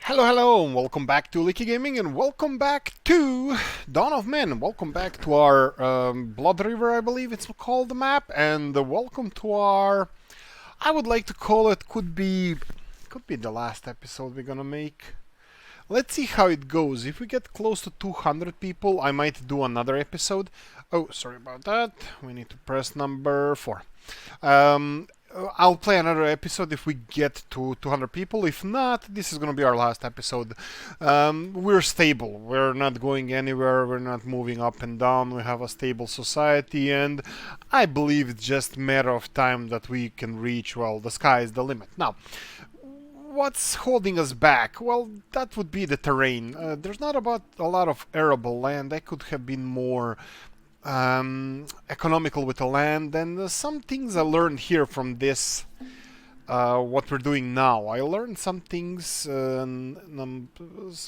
Hello, and welcome back to Oolykee Gaming, and welcome back to Dawn of Men. Welcome back to our Blood River, I believe it's called, the map, and welcome to our, I would like to call it, could be the last episode we're gonna make. Let's see how it goes. If we get close to 200 people, I might do another episode. Oh, sorry about that. We need to press number 4. I'll play another episode if we get to 200 people. If not, this is going to be our last episode. We're stable. We're not going anywhere. We're not moving up and down. We have a stable society, and I believe it's just a matter of time that we can reach, well, the sky is the limit. Now, what's holding us back? Well, that would be the terrain. There's not about a lot of arable land. I could have been more economical with the land, and some things I learned here from this, what we're doing now. I learned some things a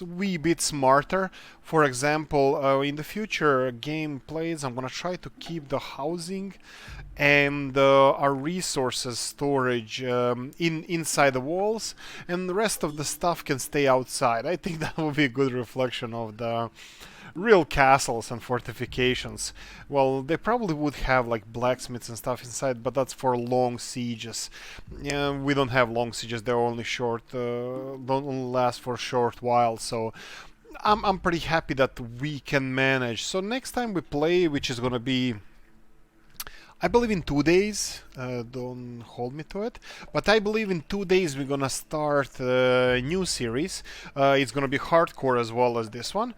wee bit smarter. For example, in the future game plays, I'm gonna try to keep the housing and our resources storage inside the walls, and the rest of the stuff can stay outside. I think that will be a good reflection of the real castles and fortifications. Well, they probably would have like blacksmiths and stuff inside, but that's for long sieges. Yeah, we don't have long sieges. They're only short, don't only last for a short while. So I'm pretty happy that we can manage. So next time we play, which is gonna be, I believe, in 2 days, don't hold me to it, but I believe in 2 days we're gonna start a new series. It's gonna be hardcore as well as this one.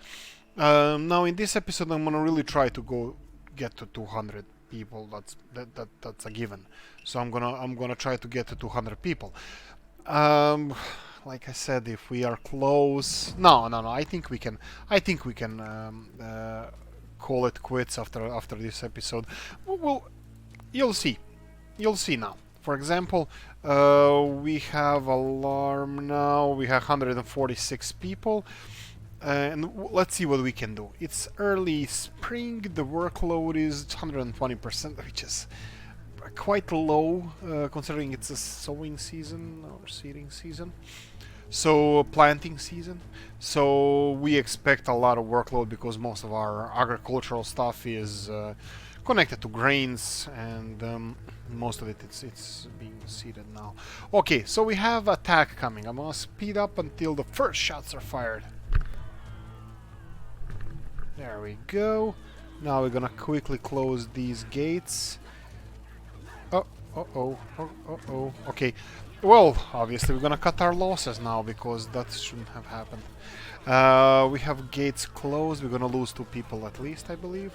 Now in this episode I'm gonna really try to get to 200 people. That's a given. So I'm gonna try to get to 200 people. Like I said, if we are close, no. I think we can. Call it quits after this episode. Well, you'll see. You'll see now. For example, we have alarm now. We have 146 people. And let's see what we can do. It's early spring, the workload is 120%, which is quite low, considering it's a sowing season or seeding season. So, planting season. So, we expect a lot of workload because most of our agricultural stuff is connected to grains, and most of it's being seeded now. Okay, so we have attack coming. I'm gonna speed up until the first shots are fired. There we go. Now we're gonna quickly close these gates. Oh. Okay. Well, obviously we're gonna cut our losses now because that shouldn't have happened. We have gates closed. We're gonna lose 2 people at least, I believe.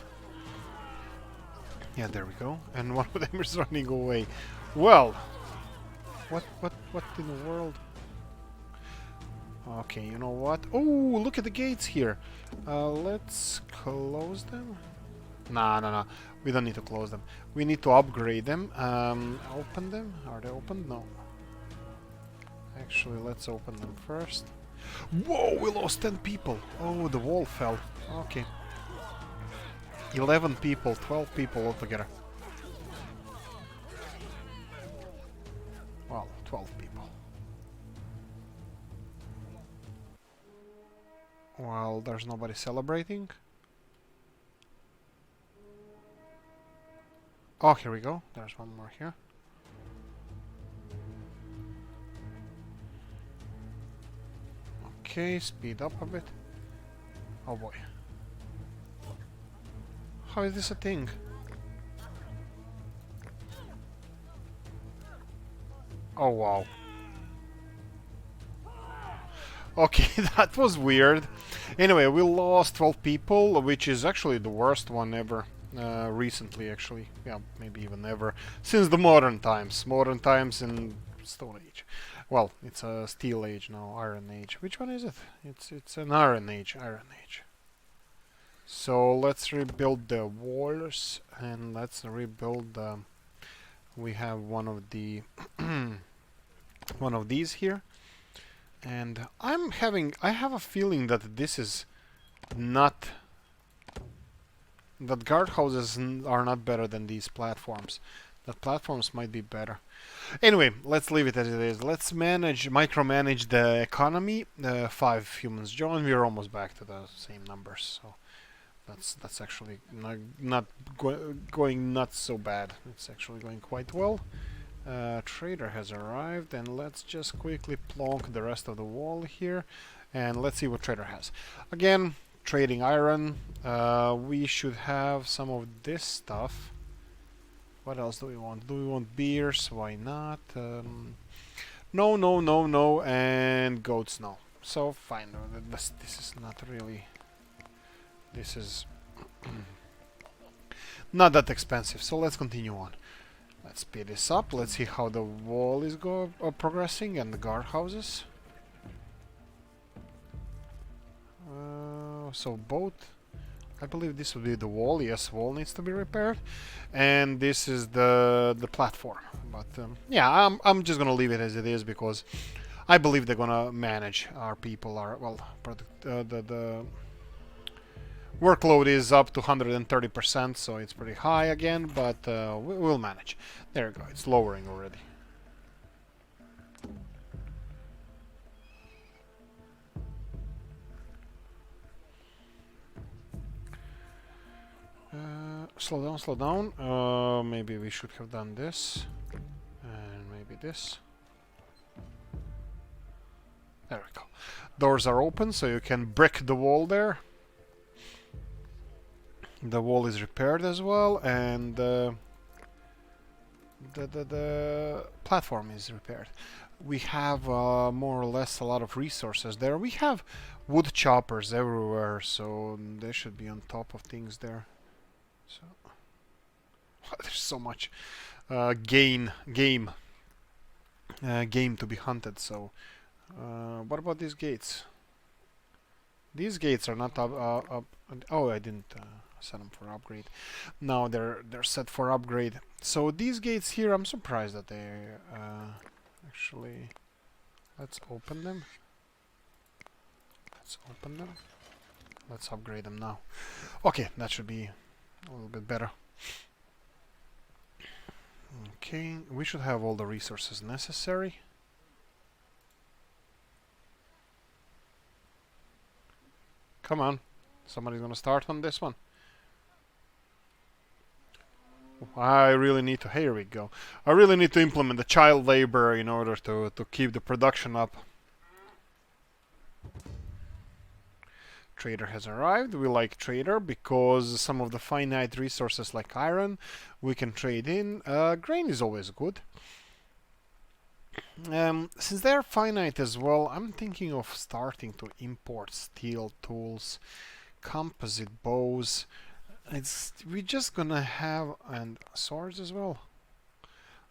Yeah, there we go. And one of them is running away. Well, what in the world? Okay, you know what? Oh, look at the gates here. Let's close them. Nah. We don't need to close them. We need to upgrade them. Open them? Are they open? No. Actually, let's open them first. Whoa, we lost 10 people. Oh, the wall fell. Okay. 11 people, 12 people altogether. Well, 12 people. Well, there's nobody celebrating. Oh, here we go. There's one more here. Okay, speed up a bit. Oh boy. How is this a thing? Oh wow. Okay, that was weird. Anyway, we lost 12 people, which is actually the worst one ever. Recently, actually. Yeah, maybe even ever. Since the modern times. Modern times in Stone Age. Well, it's a Steel Age now, Iron Age. Which one is it? It's an Iron Age. So let's rebuild the walls, and let's rebuild the... We have one of the... one of these here. And I have a feeling that this is not... that guardhouses are not better than these platforms. That platforms might be better. Anyway, let's leave it as it is. Let's micromanage the economy. 5 humans join. We're almost back to the same numbers, so that's actually not going not so bad. It's actually going quite well. Trader has arrived, and let's just quickly plonk the rest of the wall here, and let's see what trader has. Again, trading iron. We should have some of this stuff. What else do we want? Do we want beers? Why not? No, no, no, no, and goats, no. So fine. This is not really. This is not that expensive. So let's continue on. Let's speed this up. Let's see how the wall is progressing and the guardhouses. So both. I believe this would be the wall. Yes, wall needs to be repaired, and this is the platform. But yeah, I'm just gonna leave it as it is because I believe they're gonna manage. Our people are well. The workload is up to 130%, so it's pretty high again, but we'll manage. There we go. It's lowering already. Slow down, slow down. Maybe we should have done this. And maybe this. There we go. Doors are open, so you can brick the wall there. The wall is repaired as well, and the platform is repaired. We have more or less a lot of resources there. We have wood choppers everywhere, so they should be on top of things there. So there's so much game to be hunted. So what about these gates? These gates are not up. Oh, I didn't set them for upgrade. No, they're set for upgrade. So these gates here, I'm surprised that they actually. Let's open them. Let's open them. Let's upgrade them now. Okay, that should be a little bit better. Okay, we should have all the resources necessary. Come on, somebody's gonna start on this one. I really need to. Here we go. I really need to implement the child labor in order to keep the production up. Trader has arrived. We like trader because some of the finite resources like iron we can trade in. Grain is always good. Since they're finite as well, I'm thinking of starting to import steel tools, composite bows. We're just gonna have and swords as well.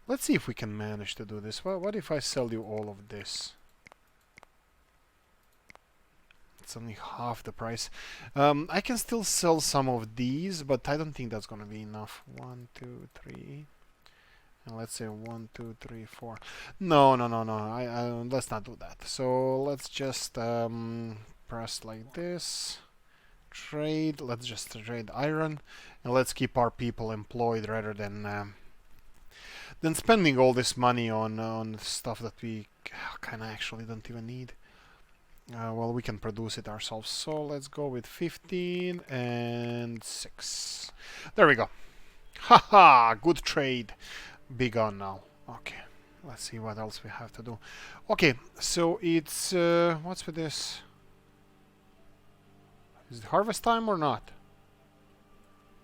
Let's see if we can manage to do this. Well, what if I sell you all of this? It's only half the price. I can still sell some of these, but I don't think that's gonna be enough. 1, 2, 3, and let's say 1, 2, 3, 4. No, no, no, no. Let's not do that. So let's just press like this. Trade. Let's just trade iron, and let's keep our people employed rather than spending all this money on stuff that we kind of actually don't even need. Well, we can produce it ourselves, so let's go with 15 and 6. There we go. Haha, good trade. Big on now. Okay, let's see what else we have to do. Okay, so it's what's with this? Is it harvest time or not?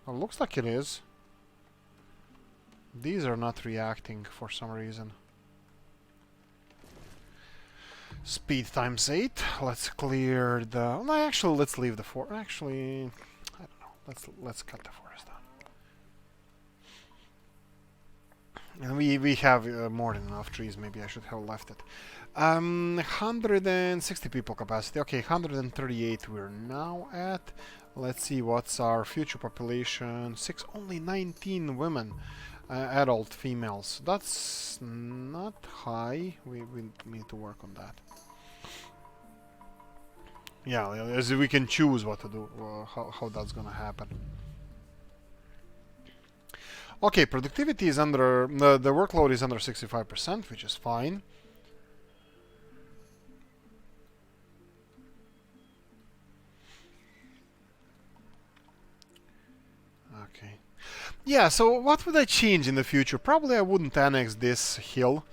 Well, looks like it is. These are not reacting for some reason. Speed times 8. Let's clear the. No, actually, let's leave the forest. Actually, I don't know. Let's cut the forest down. And we have more than enough trees. Maybe I should have left it. 160 people capacity. Okay, 138 we're now at. Let's see what's our future population. Only 19 women. Adult females. That's not high. We need to work on that. Yeah, as we can choose what to do, how that's gonna happen. Okay, productivity is under... the workload is under 65%, which is fine. Okay. Yeah, so what would I change in the future? Probably I wouldn't annex this hill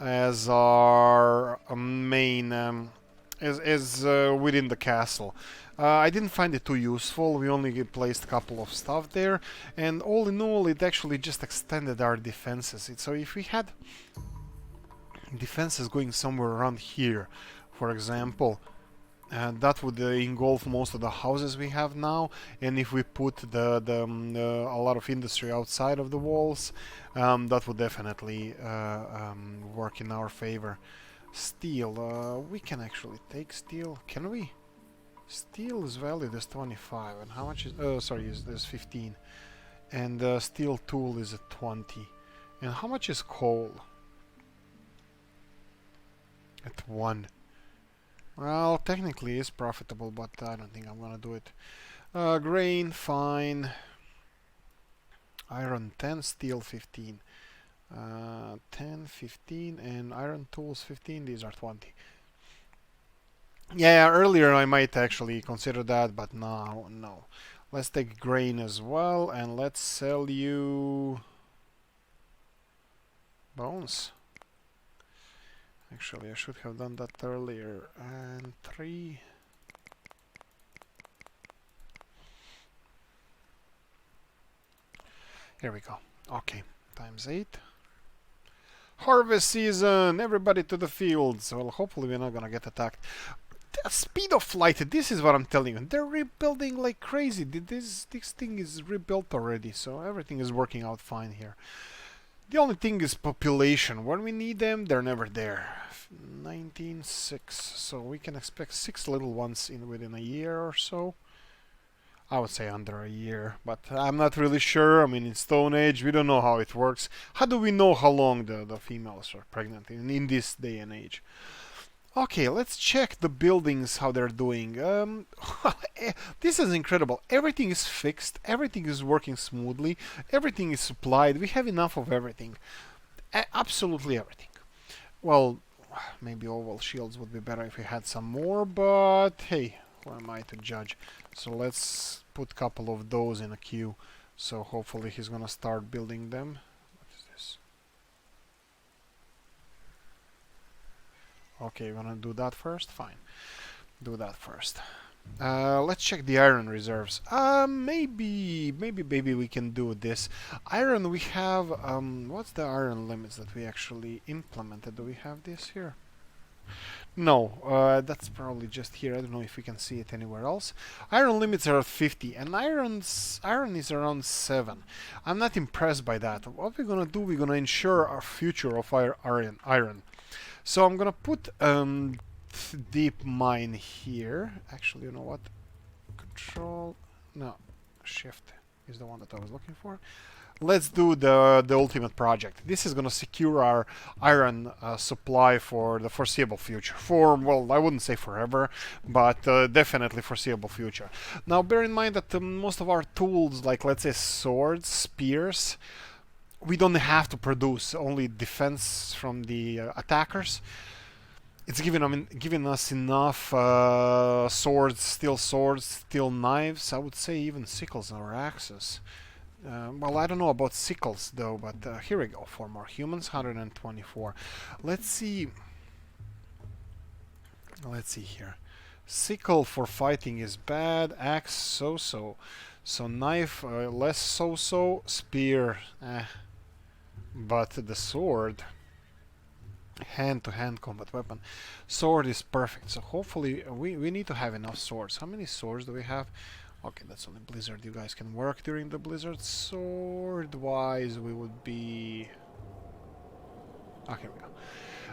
as our main... as within the castle. I didn't find it too useful. We only placed a couple of stuff there, and all in all, it actually just extended our defenses. So if we had defenses going somewhere around here, for example, that would engulf most of the houses we have now. And if we put a lot of industry outside of the walls, that would definitely work in our favor. Steel, we can actually take steel, can we? Steel is valued as 25, and how much is... oh, sorry, is 15. And steel tool is at 20. And how much is coal? At 1. Well, technically it's profitable, but I don't think I'm gonna do it. Grain, fine. Iron 10, steel 15. 10, 15, and iron tools 15, these are 20. Yeah, earlier I might actually consider that, but now, no. Let's take grain as well, and let's sell you... bones. Actually, I should have done that earlier. And 3... here we go. Okay, times 8. Harvest season! Everybody to the fields! Well, hopefully we're not gonna get attacked. The speed of flight, this is what I'm telling you. They're rebuilding like crazy. This thing is rebuilt already, so everything is working out fine here. The only thing is population. When we need them, they're never there. 19.6, so we can expect 6 little ones within a year or so. I would say under a year, but I'm not really sure. I mean, in Stone Age, we don't know how it works. How do we know how long the females are pregnant in this day and age? Okay, let's check the buildings, how they're doing. This is incredible. Everything is fixed. Everything is working smoothly. Everything is supplied. We have enough of everything. Absolutely everything. Well, maybe oval shields would be better if we had some more, but hey, who am I to judge? So let's put a couple of those in a queue. So hopefully he's gonna start building them. What is this? Okay, we're gonna do that first. Fine, do that first. Let's check the iron reserves. Maybe we can do this. Iron, we have. What's the iron limits that we actually implemented? Do we have this here? No, that's probably just here. I don't know if we can see it anywhere else. Iron limits are at 50, and iron is around 7. I'm not impressed by that. What we're gonna do, we're gonna ensure our future of iron. So I'm gonna put deep mine here. Actually, you know what? Control, no, Shift is the one that I was looking for. Let's do the ultimate project. This is gonna secure our iron supply for the foreseeable future. Well, I wouldn't say forever, but definitely foreseeable future. Now, bear in mind that most of our tools, like let's say swords, spears, we don't have to produce, only defense from the attackers. It's giving us enough swords, steel knives, I would say even sickles or axes. Well, I don't know about sickles though, but here we go. 4 more humans, 124. Let's see here. Sickle for fighting is bad, axe so-so. So knife less so-so, spear but the sword, hand-to-hand combat weapon, sword is perfect. So hopefully we need to have enough swords. How many swords do we have? Okay, that's only blizzard. You guys can work during the blizzard. Sword wise we would be... okay, here we go.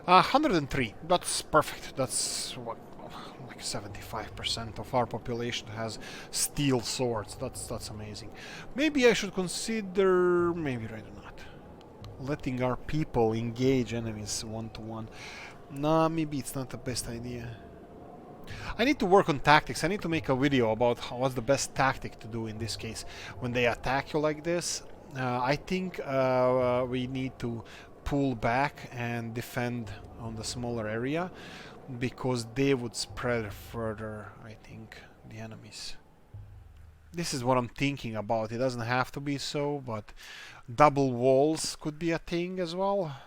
103. That's perfect. That's what, like 75% of our population has steel swords. That's amazing. Maybe I should consider, maybe rather not, letting our people engage enemies one-to-one. Nah, maybe it's not the best idea. I need to work on tactics. I need to make a video about what's the best tactic to do in this case. When they attack you like this, I think we need to pull back and defend on the smaller area because they would spread further, I think, the enemies. This is what I'm thinking about. It doesn't have to be so, but double walls could be a thing as well.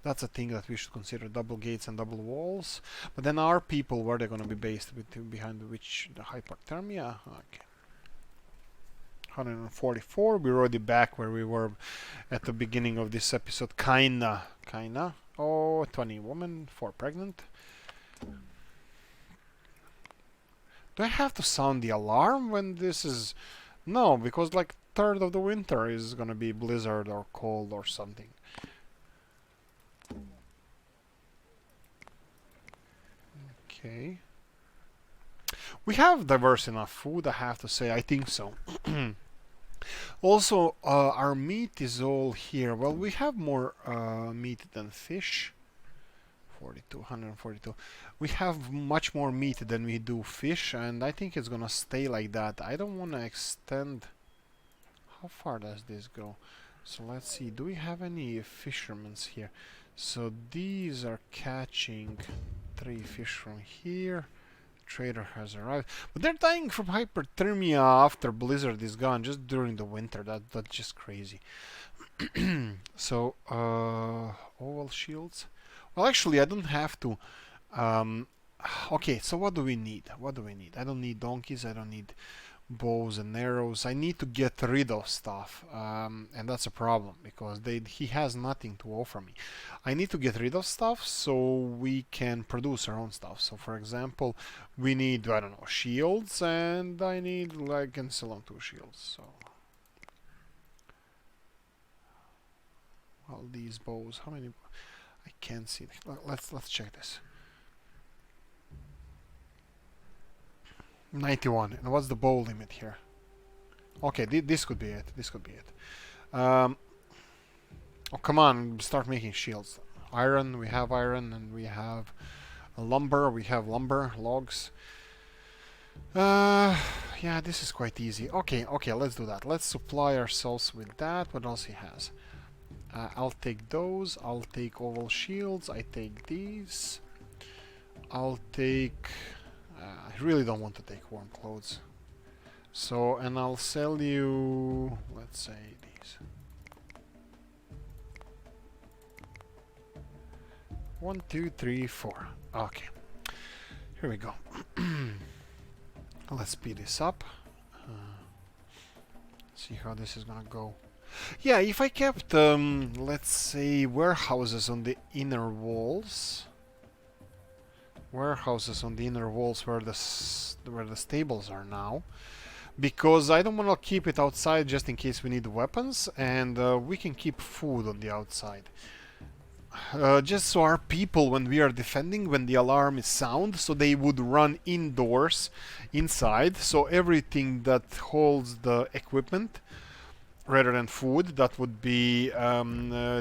That's a thing that we should consider, double gates and double walls. But then our people, where they're going to be based, behind which the hyperthermia? Okay. 144, we're already back where we were at the beginning of this episode. Kinda. Oh, 20 women, 4 pregnant. Do I have to sound the alarm when this is... No, because like third of the winter is gonna be blizzard or cold or something. Okay. We have diverse enough food, I have to say. I think so. Also, our meat is all here. Well, we have more meat than fish. 42, 142. We have much more meat than we do fish, and I think it's gonna stay like that. I don't want to extend. How far does this go? So let's see. Do we have any fishermen here? So these are catching 3 fish from here. Trader has arrived, but they're dying from hyperthermia after blizzard is gone, just during the winter. That's just crazy. So oval shields. Well, actually, I don't have to. Okay, so what do we need? What do we need? I don't need donkeys. I don't need bows and arrows. I need to get rid of stuff, and that's a problem because he has nothing to offer me. I need to get rid of stuff so we can produce our own stuff. So, for example, we need, I don't know, shields, and I can sell them 2 shields. So, well, these bows. How many? I can't see. Let's check this. 91. And what's the bow limit here? Okay, this could be it. This could be it. Oh, come on. Start making shields. Iron. We have iron. And we have lumber. We have lumber. Logs. Yeah, this is quite easy. Okay, let's do that. Let's supply ourselves with that. What else he has? I'll take those. I'll take oval shields. I take these. I'll take... I really don't want to take warm clothes. So, and I'll sell you... Let's say these. 1, 2, 3, 4. Okay. Here we go. Let's speed this up. See how this is gonna go. Yeah, if I kept, let's say, warehouses on the inner walls. Warehouses on the inner walls where the stables are now. Because I don't want to keep it outside just in case we need weapons. And we can keep food on the outside. Just so our people, when we are defending, when the alarm is sound, so they would run indoors, inside. So everything that holds the equipment... rather than food, that would be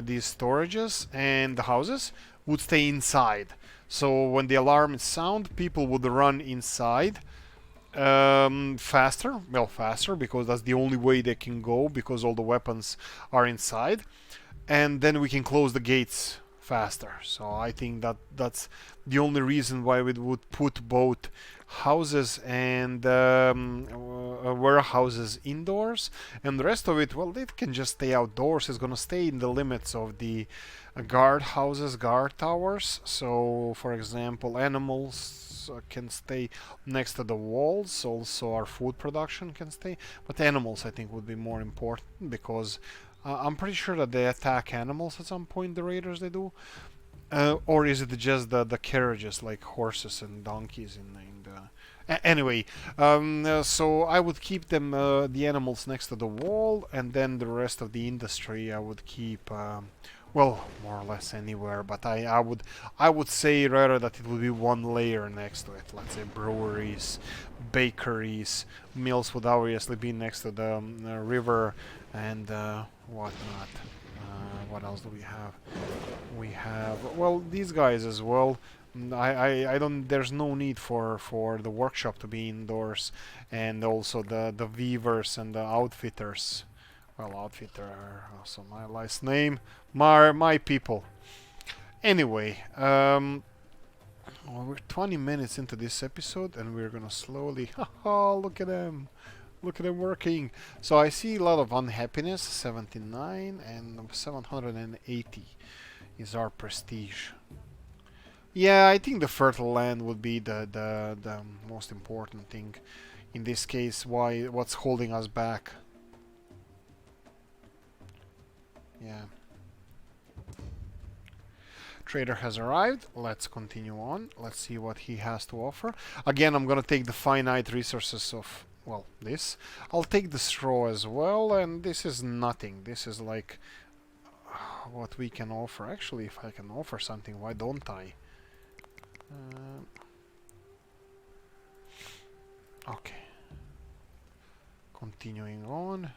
these storages and the houses would stay inside. So when the alarm is sound, people would run inside faster. Well, faster because that's the only way they can go because all the weapons are inside. And then we can close the gates faster. So I think that's the only reason why we would put both houses and warehouses indoors, and the rest of it, well, it can just stay outdoors. It's gonna stay in the limits of the guard houses, guard towers. So, for example, animals can stay next to the walls. Also, our food production can stay. But animals, I think, would be more important because I'm pretty sure that they attack animals at some point. The raiders, they do. Or is it just the carriages like horses and donkeys in the anyway, so I would keep them the animals next to the wall, and then the rest of the industry I would keep well, more or less anywhere, but I would say rather that it would be one layer next to it. Let's say breweries, bakeries, mills would obviously be next to the river, and whatnot. What else do we have? We have, well, these guys as well. I don't. There's no need for the workshop to be indoors, and also the weavers and the outfitters. Well, outfitter, also my last name, my people. Anyway, well, we're 20 minutes into this episode, and we're gonna slowly. Haha! Look at them. Look at them working. So I see a lot of unhappiness. 79 and 780 is our prestige. Yeah, I think the fertile land would be the most important thing in this case. What's holding us back? Yeah. Trader has arrived. Let's continue on. Let's see what he has to offer. Again, I'm gonna take the finite resources of, well, this. I'll take the straw as well, and this is nothing. This is like what we can offer. Actually, if I can offer something, why don't I? Okay. Continuing on.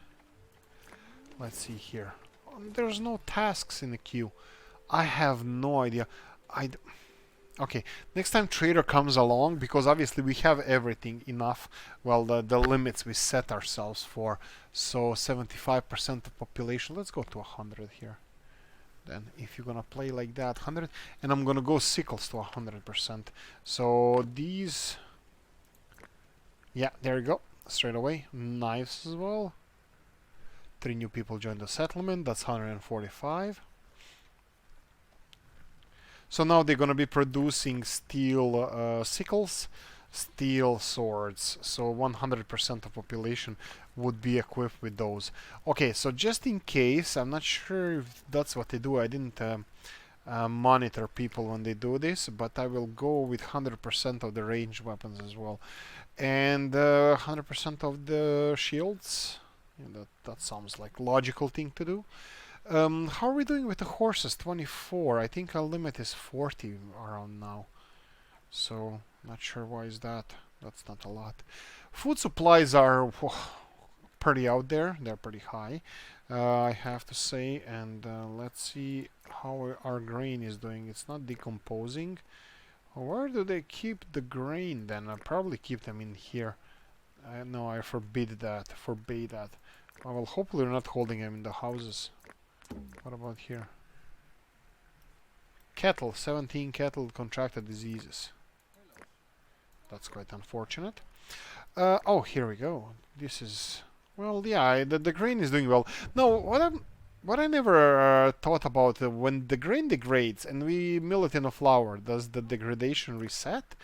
Let's see here. There's no tasks in the queue. I have no idea. Okay, next time trader comes along, because obviously we have everything enough. Well, the limits we set ourselves for. So 75% of population. Let's go to 100 here. Then if you're gonna play like that, 100, and I'm gonna go sickles to 100%. So these, yeah, there you go, straight away. Knives as well. 3 new people joined the settlement. That's 145. So now they're gonna be producing steel sickles, steel swords. So 100% of population would be equipped with those. Okay, so just in case, I'm not sure if that's what they do. I didn't monitor people when they do this, but I will go with 100% of the ranged weapons as well, and 100% of the shields. Yeah, that sounds like logical thing to do. How are we doing with the horses? 24. I think our limit is 40 around now. So, not sure why is that. That's not a lot. Food supplies are pretty out there. They're pretty high, I have to say. And let's see how our grain is doing. It's not decomposing. Where do they keep the grain then? I'll probably keep them in here. No, I forbid that. Forbade that. Well, hopefully we're not holding them in the houses. What about here? Cattle. 17 cattle contracted diseases. That's quite unfortunate. Oh, here we go. This is... Well, yeah, the grain is doing well. No, what I never thought about, when the grain degrades and we mill it in a flour, does the degradation reset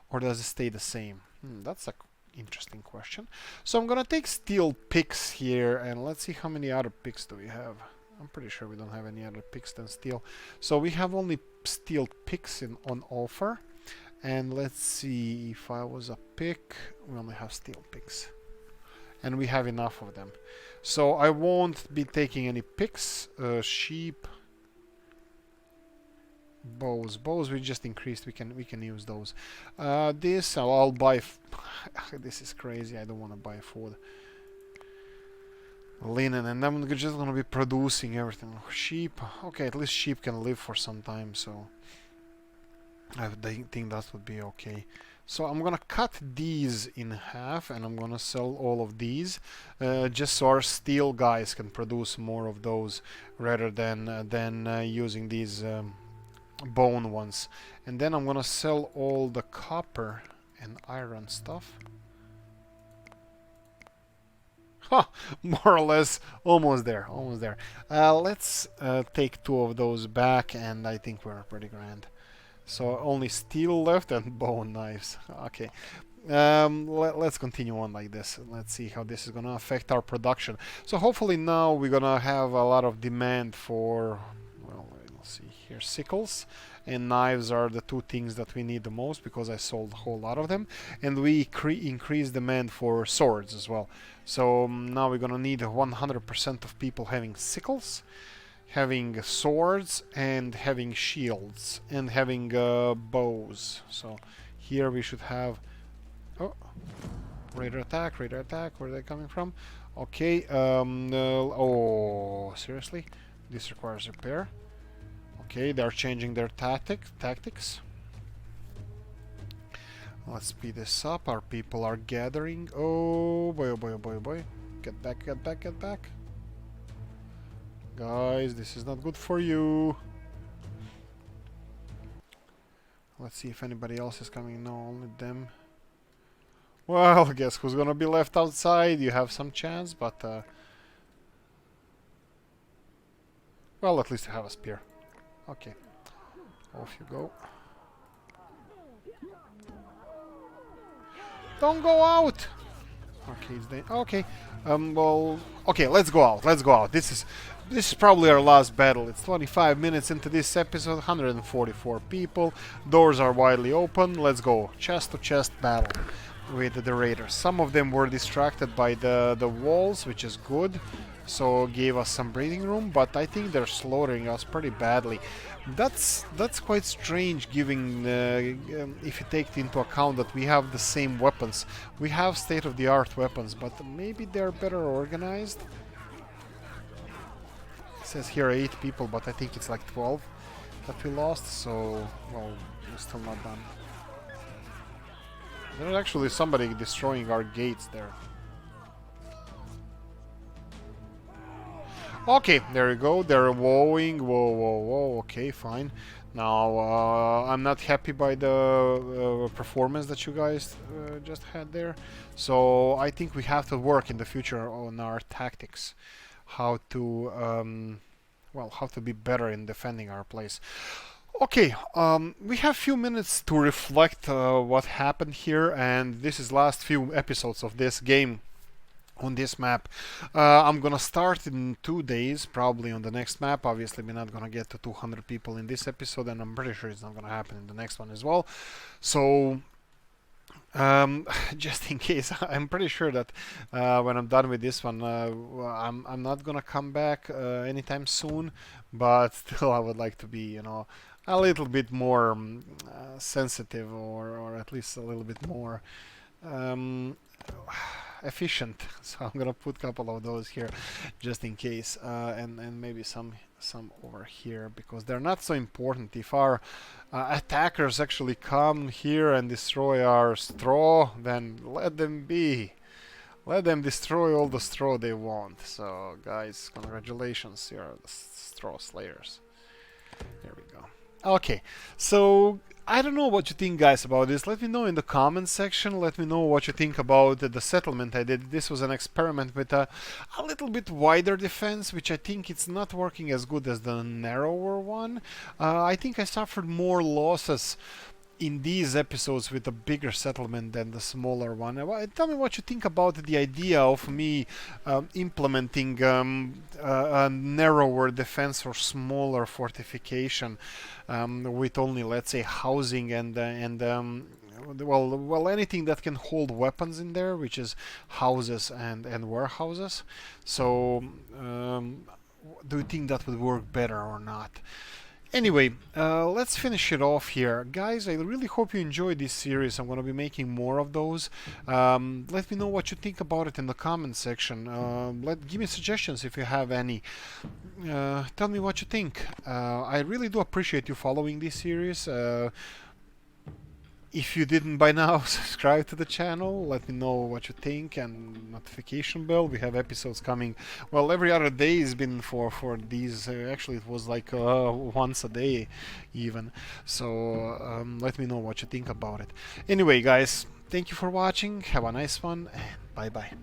or does it stay the same? That's a interesting question. So I'm gonna take steel picks here, and let's see how many other picks do we have. I'm pretty sure we don't have any other picks than steel. So we have only steel picks on offer. And let's see, if I was a pick, we only have steel picks. And we have enough of them. So I won't be taking any picks. Sheep. Bows we just increased. We can use those. This I'll buy. This is crazy. I don't want to buy food. Linen, and I'm just gonna be producing everything. Sheep. Okay, at least sheep can live for some time. So I think that would be okay. So I'm gonna cut these in half, and I'm gonna sell all of these, just so our steel guys can produce more of those rather than using these bone ones. And then I'm gonna sell all the copper and iron stuff. Ha! More or less, almost there, almost there. Let's take 2 of those back, and I think we're pretty grand. So only steel left and bone knives. Okay. Let's continue on like this. Let's see how this is gonna affect our production. So hopefully now we're gonna have a lot of demand for, well, let's see here, sickles and knives are the 2 things that we need the most, because I sold a whole lot of them, and we increase demand for swords as well. So now we're gonna need 100% of people having sickles, having swords, and having shields, and having bows. So here we should have... Oh, radar attack, radar attack. Where are they coming from? Okay. Oh, seriously? This requires repair. Okay, they're changing their tactics. Let's speed this up. Our people are gathering. Oh boy, oh boy, oh boy, oh boy. Get back, get back, get back. Guys, this is not good for you. Let's see if anybody else is coming. No, only them. Well, guess who's gonna be left outside? You have some chance, but... well, at least you have a spear. Okay. Off you go. Don't go out! Okay, it's the... okay. Well... okay, let's go out. Let's go out. This is probably our last battle. It's 25 minutes into this episode. 144 people. Doors are widely open. Let's go. Chest to chest battle with the raiders. Some of them were distracted by the walls, which is good. So gave us some breathing room, but I think they're slaughtering us pretty badly. That's quite strange, given if you take into account that we have the same weapons. We have state-of-the-art weapons, but maybe they're better organized. It says here 8 people, but I think it's like 12 that we lost, so, well, we're still not done. There's actually somebody destroying our gates there. Okay, there you go. They're wowing. Whoa, whoa, whoa. Okay, fine. Now, I'm not happy by the performance that you guys just had there. So, I think we have to work in the future on our tactics. How to, well, how to be better in defending our place. Okay, we have few minutes to reflect what happened here, and this is last few episodes of this game. On this map, I'm gonna start in 2 days, probably on the next map. Obviously, we're not gonna get to 200 people in this episode, and I'm pretty sure it's not gonna happen in the next one as well. So, just in case, I'm pretty sure that when I'm done with this one, I'm not gonna come back anytime soon. But still, I would like to be, you know, a little bit more sensitive, or at least a little bit more. Efficient, so I'm gonna put a couple of those here just in case, and maybe some over here, because they're not so important. If our attackers actually come here and destroy our straw, then let them be. Let them destroy all the straw they want. So guys, congratulations, you're the straw slayers. There we go. Okay, so I don't know what you think, guys, about this. Let me know in the comments section. Let me know what you think about the settlement I did. This was an experiment with a little bit wider defense, which I think it's not working as good as the narrower one. I think I suffered more losses in these episodes with a bigger settlement than the smaller one. Tell me what you think about the idea of me implementing a narrower defense or smaller fortification with only, let's say, housing and well, anything that can hold weapons in there, which is houses and warehouses. So do you think that would work better or not? Anyway, let's finish it off here. Guys, I really hope you enjoyed this series. I'm going to be making more of those. Let me know what you think about it in the comments section. Give me suggestions if you have any. Tell me what you think. I really do appreciate you following this series. If you didn't by now, subscribe to the channel, let me know what you think, and notification bell. We have episodes coming, well, every other day has been for these. Actually, it was like once a day even. So let me know what you think about it. Anyway, guys, thank you for watching, have a nice one, and bye bye.